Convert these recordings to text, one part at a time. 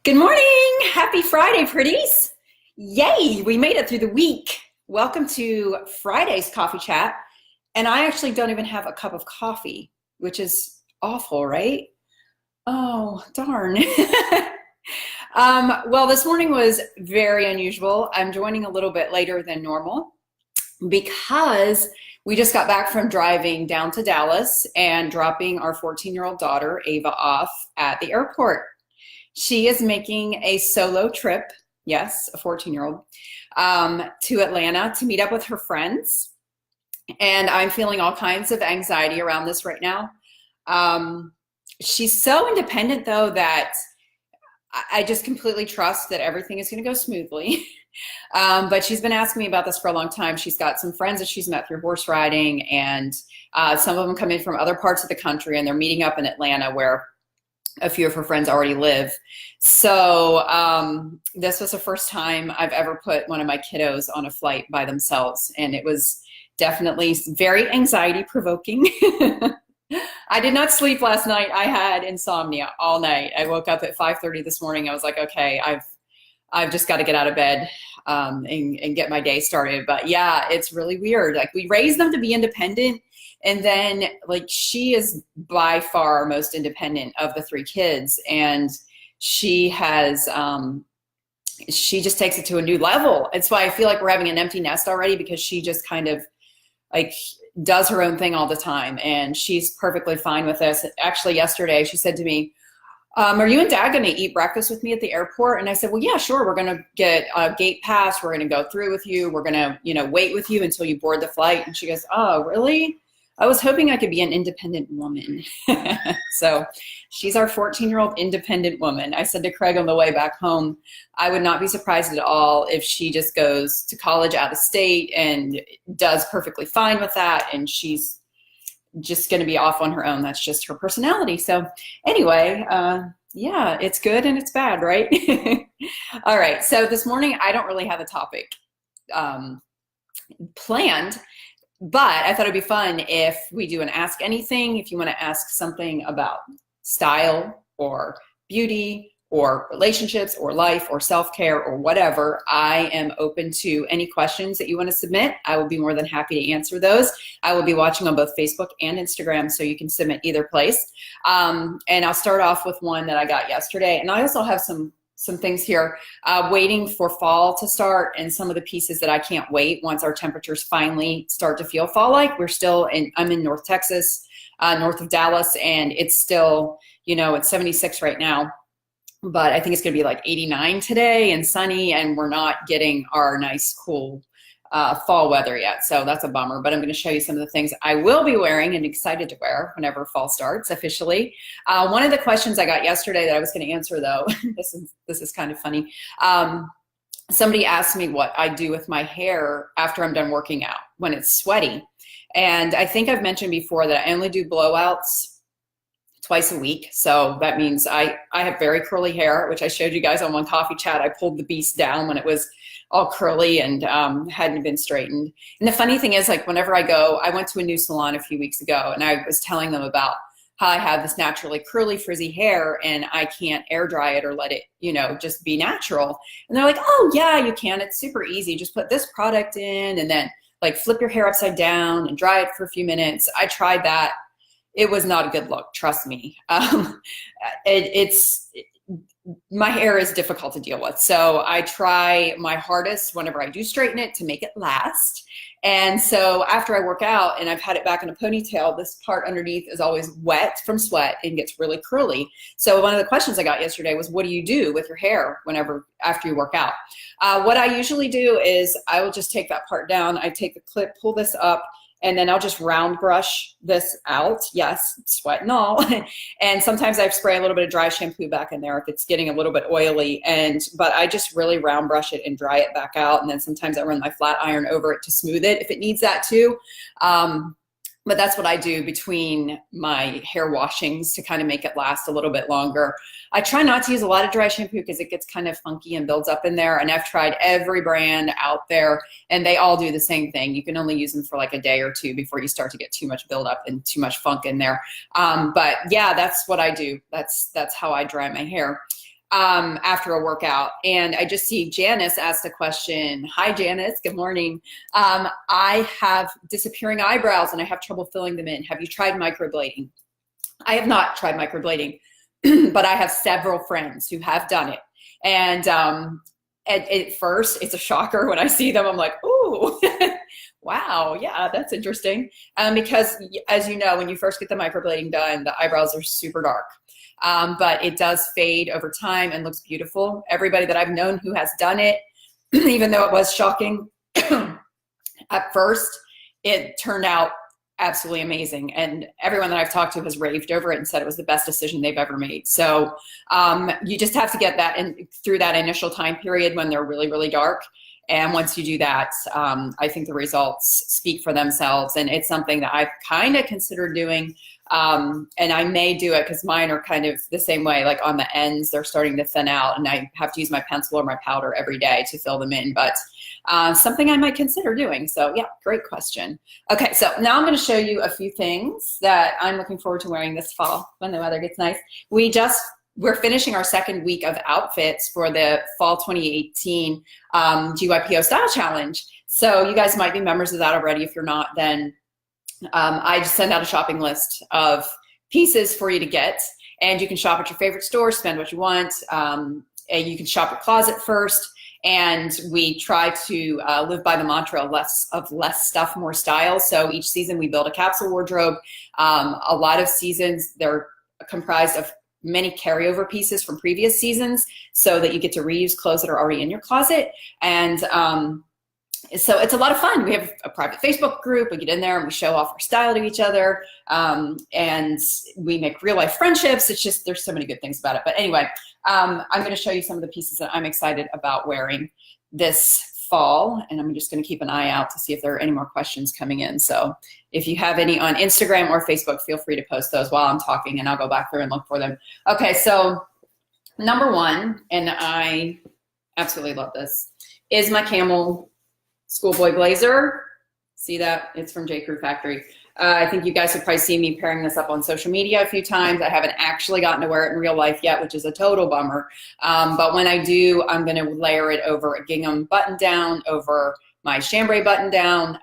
Good morning. Happy Friday, pretties. Yay, we made it through the week. Welcome to Friday's coffee chat. And I actually don't even have a cup of coffee, which is awful, right? Oh, darn. Well, this morning was very unusual. I'm joining a little bit later than normal because we just got back from driving down to Dallas and dropping our 14-year-old daughter, Ava, off at the airport. She is making a solo trip, yes, a 14-year-old, to Atlanta to meet up with her friends. And I'm feeling all kinds of anxiety around this right now. She's so independent, though, that I just completely trust that everything is going to go smoothly. But she's been asking me about this for a long time. She's got some friends that she's met through horse riding, and some of them come in from other parts of the country, and they're meeting up in Atlanta where a few of her friends already live. So this was the first time I've ever put one of my kiddos on a flight by themselves, and it was definitely very anxiety provoking. I did not sleep last night. I had insomnia all night. I woke up at 5:30 this morning. I was like, okay, I've just got to get out of bed and get my day started. But yeah, it's really weird. Like, we raised them to be independent, and then like she is by far our most independent of the three kids, and she has she just takes it to a new level. It's why I feel like we're having an empty nest already, because she just kind of like does her own thing all the time, and she's perfectly fine with this. Actually, yesterday she said to me, are you and Dad going to eat breakfast with me at the airport? And I said, well, yeah, sure. We're going to get a gate pass. We're going to go through with you. We're going to, wait with you until you board the flight. And she goes, oh, really? I was hoping I could be an independent woman. So she's our 14-year-old independent woman. I said to Craig on the way back home, I would not be surprised at all if she just goes to college out of state and does perfectly fine with that. And she's just going to be off on her own. That's just her personality. So anyway, yeah, it's good and it's bad, right? All right. So this morning, I don't really have a topic planned, but I thought it'd be fun if we do an Ask Anything. If you want to ask something about style or beauty or relationships or life or self-care or whatever, I am open to any questions that you want to submit. I will be more than happy to answer those. I will be watching on both Facebook and Instagram, so you can submit either place. And I'll start off with one that I got yesterday. And I also have some things here waiting for fall to start, and some of the pieces that I can't wait once our temperatures finally start to feel fall-like. I'm in North Texas, north of Dallas, and it's still, it's 76 right now. But I think it's going to be like 89 today and sunny, and we're not getting our nice, cool fall weather yet. So that's a bummer. But I'm going to show you some of the things I will be wearing and excited to wear whenever fall starts officially. One of the questions I got yesterday that I was going to answer, though, this is kind of funny. Somebody asked me what I do with my hair after I'm done working out when it's sweaty. And I think I've mentioned before that I only do blowouts twice a week. So that means I have very curly hair, which I showed you guys on one coffee chat. I pulled the beast down when it was all curly and hadn't been straightened. And the funny thing is, like, whenever I went to a new salon a few weeks ago, and I was telling them about how I have this naturally curly, frizzy hair, and I can't air dry it or let it, just be natural. And they're like, oh yeah, you can. It's super easy. Just put this product in and then like flip your hair upside down and dry it for a few minutes. I tried that. It was not a good look, trust me. My hair is difficult to deal with. So I try my hardest whenever I do straighten it to make it last. And so after I work out and I've had it back in a ponytail, this part underneath is always wet from sweat and gets really curly. So one of the questions I got yesterday was, what do you do with your hair after you work out? What I usually do is I will just take that part down. I take the clip, pull this up, and then I'll just round brush this out. Yes, sweat and all. And sometimes I spray a little bit of dry shampoo back in there if it's getting a little bit oily. But I just really round brush it and dry it back out. And then sometimes I run my flat iron over it to smooth it if it needs that too. But that's what I do between my hair washings to kind of make it last a little bit longer. I try not to use a lot of dry shampoo because it gets kind of funky and builds up in there. And I've tried every brand out there and they all do the same thing. You can only use them for like a day or two before you start to get too much buildup and too much funk in there. But yeah, that's what I do. That's how I dry my hair. after a workout. And I just see Janice asked a question. Hi, Janice. Good morning. I have disappearing eyebrows and I have trouble filling them in. Have you tried microblading? I have not tried microblading, but I have several friends who have done it. And at first, it's a shocker when I see them. I'm like, ooh, wow, yeah, that's interesting. Because as you know, when you first get the microblading done, the eyebrows are super dark. But it does fade over time and looks beautiful. Everybody that I've known who has done it, even though it was shocking at first, it turned out absolutely amazing. And everyone that I've talked to has raved over it and said it was the best decision they've ever made. So you just have to get that through that initial time period when they're really, really dark. And once you do that, I think the results speak for themselves. And it's something that I've kind of considered doing. And I may do it because mine are kind of the same way, like on the ends, they're starting to thin out and I have to use my pencil or my powder every day to fill them in, but something I might consider doing. So yeah, great question. Okay, so now I'm going to show you a few things that I'm looking forward to wearing this fall when the weather gets nice. We're finishing our second week of outfits for the fall 2018 GYPO Style Challenge. So you guys might be members of that already. If you're not, then I just send out a shopping list of pieces for you to get, and you can shop at your favorite store, spend what you want, and you can shop your closet first. And we try to live by the mantra of less stuff, more style. So each season we build a capsule wardrobe. A lot of seasons, they're comprised of many carryover pieces from previous seasons so that you get to reuse clothes that are already in your closet. And so it's a lot of fun. We have a private Facebook group. We get in there and we show off our style to each other. And we make real life friendships. It's just, there's so many good things about it. But anyway, I'm going to show you some of the pieces that I'm excited about wearing this fall. And I'm just going to keep an eye out to see if there are any more questions coming in. So if you have any on Instagram or Facebook, feel free to post those while I'm talking and I'll go back through and look for them. Okay, so number one, and I absolutely love this, is my camel schoolboy blazer. See that? It's from J. Crew Factory. I think you guys have probably seen me pairing this up on social media a few times. I haven't actually gotten to wear it in real life yet, which is a total bummer. But when I do, I'm going to layer it over a gingham button down, over my chambray button down,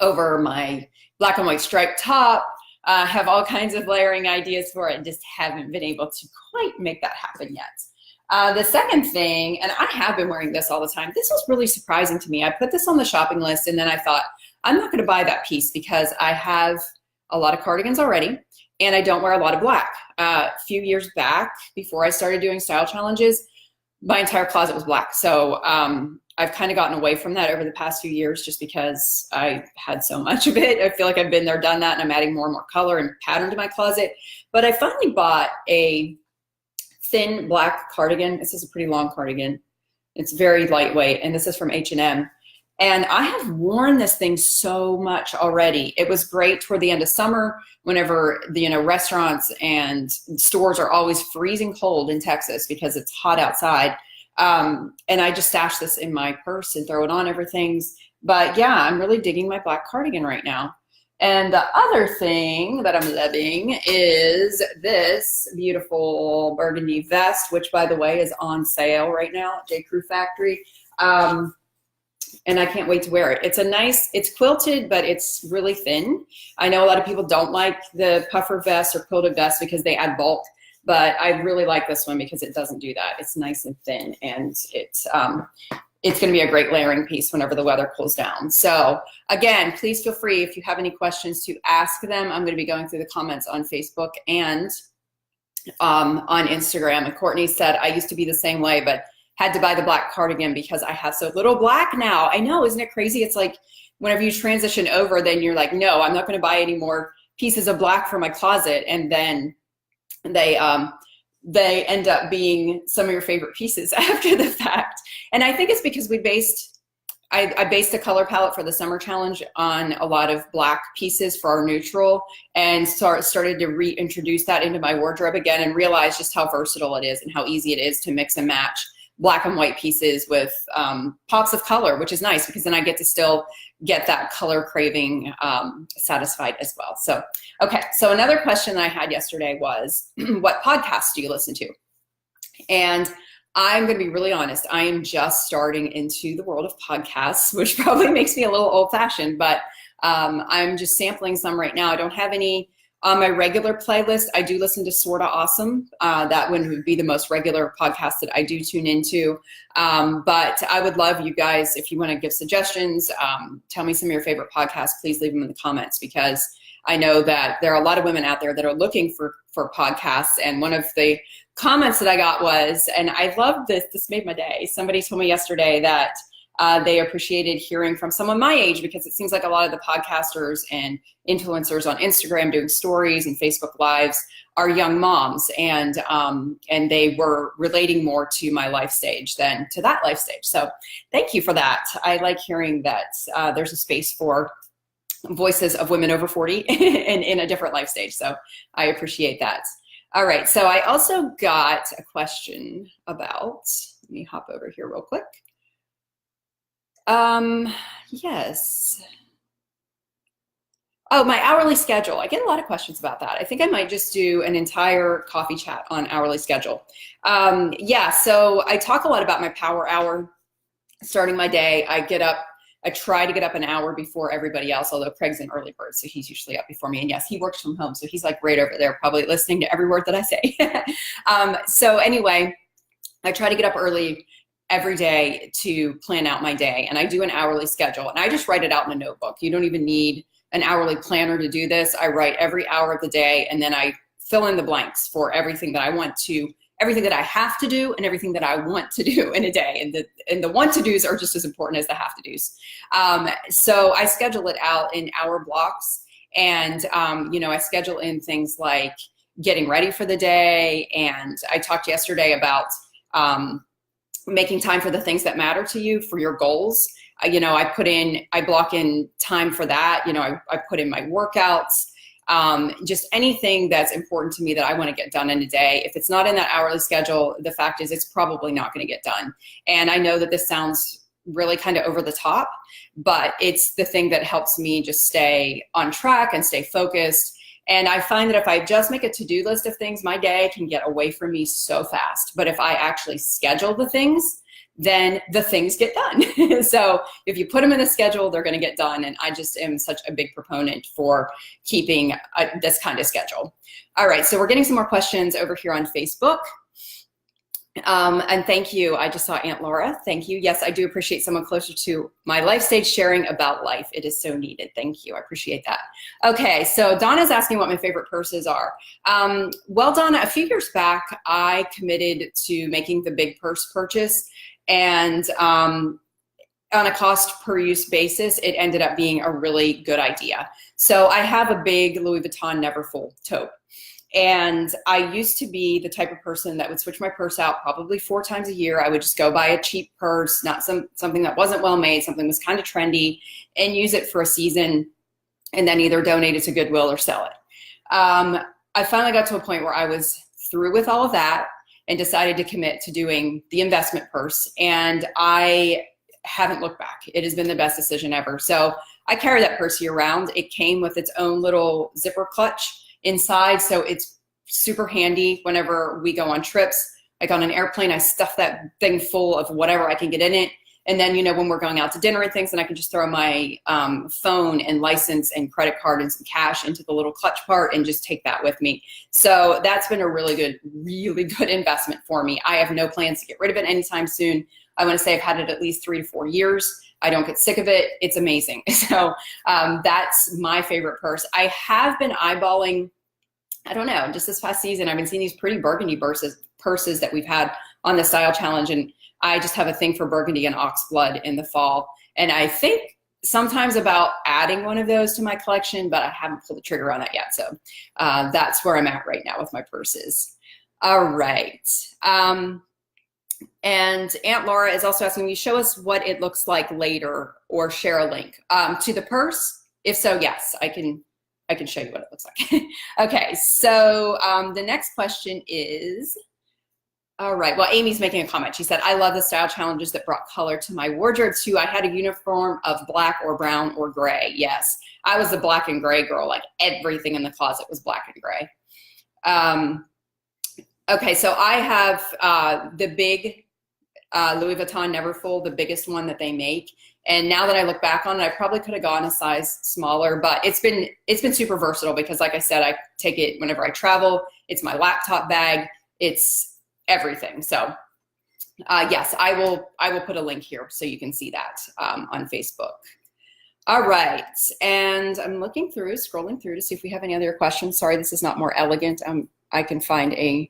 over my black and white striped top. Have all kinds of layering ideas for it and just haven't been able to quite make that happen yet. The second thing, and I have been wearing this all the time, this was really surprising to me. I put this on the shopping list and then I thought, I'm not gonna buy that piece because I have a lot of cardigans already and I don't wear a lot of black. A few years back, before I started doing style challenges, my entire closet was black. So I've kind of gotten away from that over the past few years just because I had so much of it. I feel like I've been there, done that, and I'm adding more and more color and pattern to my closet. But I finally bought a thin black cardigan. This is a pretty long cardigan. It's very lightweight, and this is from H&M. And I have worn this thing so much already. It was great toward the end of summer whenever restaurants and stores are always freezing cold in Texas because it's hot outside. And I just stash this in my purse and throw it on everything. But yeah, I'm really digging my black cardigan right now. And the other thing that I'm loving is this beautiful burgundy vest, which by the way is on sale right now at J. Crew Factory. And I can't wait to wear it. It's quilted, but it's really thin. I know a lot of people don't like the puffer vests or quilted vests because they add bulk, but I really like this one because it doesn't do that. It's nice and thin, and it's gonna be a great layering piece whenever the weather cools down. So again, please feel free if you have any questions to ask them. I'm gonna be going through the comments on Facebook and on Instagram. And Courtney said, I used to be the same way, but had to buy the black cardigan because I have so little black now. I know, isn't it crazy? It's like whenever you transition over, then you're like, no, I'm not gonna buy any more pieces of black for my closet. And then they end up being some of your favorite pieces after the fact. And I think it's because I based a color palette for the summer challenge on a lot of black pieces for our neutral, and started to reintroduce that into my wardrobe again and realize just how versatile it is and how easy it is to mix and match black and white pieces with pops of color, which is nice because then I get to still get that color craving satisfied as well. So, okay, so another question that I had yesterday was, what podcasts do you listen to? And I'm going to be really honest. I am just starting into the world of podcasts, which probably makes me a little old fashioned, but I'm just sampling some right now. I don't have any on my regular playlist. I do listen to Sorta Awesome. That one would be the most regular podcast that I do tune into. But I would love you guys, if you want to give suggestions, tell me some of your favorite podcasts, please leave them in the comments, because I know that there are a lot of women out there that are looking for podcasts. And one of the comments that I got was, and I love this made my day. Somebody told me yesterday that they appreciated hearing from someone my age, because it seems like a lot of the podcasters and influencers on Instagram doing stories and Facebook Lives are young moms, and they were relating more to my life stage than to that life stage. So thank you for that. I like hearing that there's a space for voices of women over 40 in a different life stage. So I appreciate that. All right, so I also got a question about, let me hop over here real quick. Yes. Oh, my hourly schedule. I get a lot of questions about that. I think I might just do an entire coffee chat on hourly schedule. Yeah, so I talk a lot about my power hour, starting my day. I try to get up an hour before everybody else, although Craig's an early bird, so he's usually up before me. And yes, he works from home, so he's like right over there, probably listening to every word that I say. So anyway, I try to get up early every day to plan out my day, and I do an hourly schedule, and I just write it out in a notebook. You don't even need an hourly planner to do this. I write every hour of the day, and then I fill in the blanks for everything that I want to, everything that I have to do, and everything that I want to do in a day. And the want to do's are just as important as the have to do's. So I schedule it out in hour blocks, and I schedule in things like getting ready for the day. And I talked yesterday about making time for the things that matter to you, for your goals. I block in time for that. I put in my workouts. Just anything that's important to me that I want to get done in a day. If it's not in that hourly schedule, the fact is it's probably not going to get done. And I know that this sounds really kind of over the top, but it's the thing that helps me just stay on track and stay focused. And I find that if I just make a to-do list of things, my day can get away from me so fast. But if I actually schedule the things, then the things get done. So if you put them in a schedule, they're going to get done. And I just am such a big proponent for keeping this kind of schedule. All right, so we're getting some more questions over here on Facebook. And thank you. I just saw Aunt Laura. Thank you. Yes, I do appreciate someone closer to my life stage sharing about life. It is so needed. Thank you. I appreciate that. Okay, so Donna's asking what my favorite purses are. Well, Donna, a few years back, I committed to making the big purse purchase. And on a cost per use basis, it ended up being a really good idea. So I have a big Louis Vuitton Neverfull tote. And I used to be the type of person that would switch my purse out probably 4 times a year. I would just go buy a cheap purse, not something that wasn't well made, something that was kind of trendy, and use it for a season, and then either donate it to Goodwill or sell it. I finally got to a point where I was through with all of that and decided to commit to doing the investment purse. And I haven't looked back. It has been the best decision ever. So I carry that purse year round. It came with its own little zipper clutch inside, so it's super handy whenever we go on trips. Like on an airplane, I stuff that thing full of whatever I can get in it. And then, when we're going out to dinner and things, then I can just throw my phone and license and credit card and some cash into the little clutch part and just take that with me. So that's been a really good investment for me. I have no plans to get rid of it anytime soon. I want to say I've had it at least 3 to 4 years. I don't get sick of it. It's amazing. So that's my favorite purse. I have been eyeballing, I don't know, just this past season, I've been seeing these pretty burgundy purses that we've had on the Style Challenge. And I just have a thing for burgundy and oxblood in the fall. And I think sometimes about adding one of those to my collection, but I haven't pulled the trigger on that yet. So that's where I'm at right now with my purses. All right. And Aunt Laura is also asking me, show us what it looks like later, or share a link to the purse. If so, yes, I can show you what it looks like. Okay, so the next question is, all right, well, Amy's making a comment. She said, I love the style challenges that brought color to my wardrobe too. I had a uniform of black or brown or gray. Yes, I was the black and gray girl. Like everything in the closet was black and gray. Okay, so I have the big Louis Vuitton Neverfull, the biggest one that they make. And now that I look back on it, I probably could have gone a size smaller, but it's been super versatile because, like I said, I take it whenever I travel. It's my laptop bag. It's everything. So yes, I will put a link here so you can see that on Facebook. All right, and I'm scrolling through to see if we have any other questions. Sorry, this is not more elegant. I can find a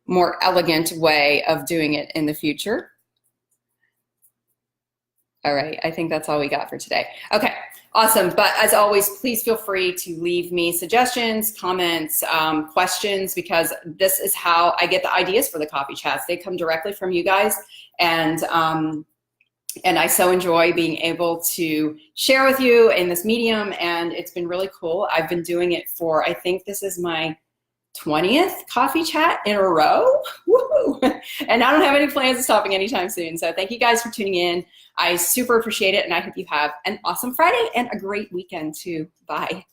more elegant way of doing it in the future. All right, I think that's all we got for today. Okay, awesome. But as always, please feel free to leave me suggestions, comments, questions, because this is how I get the ideas for the coffee chats. They come directly from you guys, and I so enjoy being able to share with you in this medium, and it's been really cool. I've been doing it for, I think this is my 20th coffee chat in a row. Woo! And I don't have any plans of stopping anytime soon. So thank you guys for tuning in. I super appreciate it, and I hope you have an awesome Friday and a great weekend too. Bye.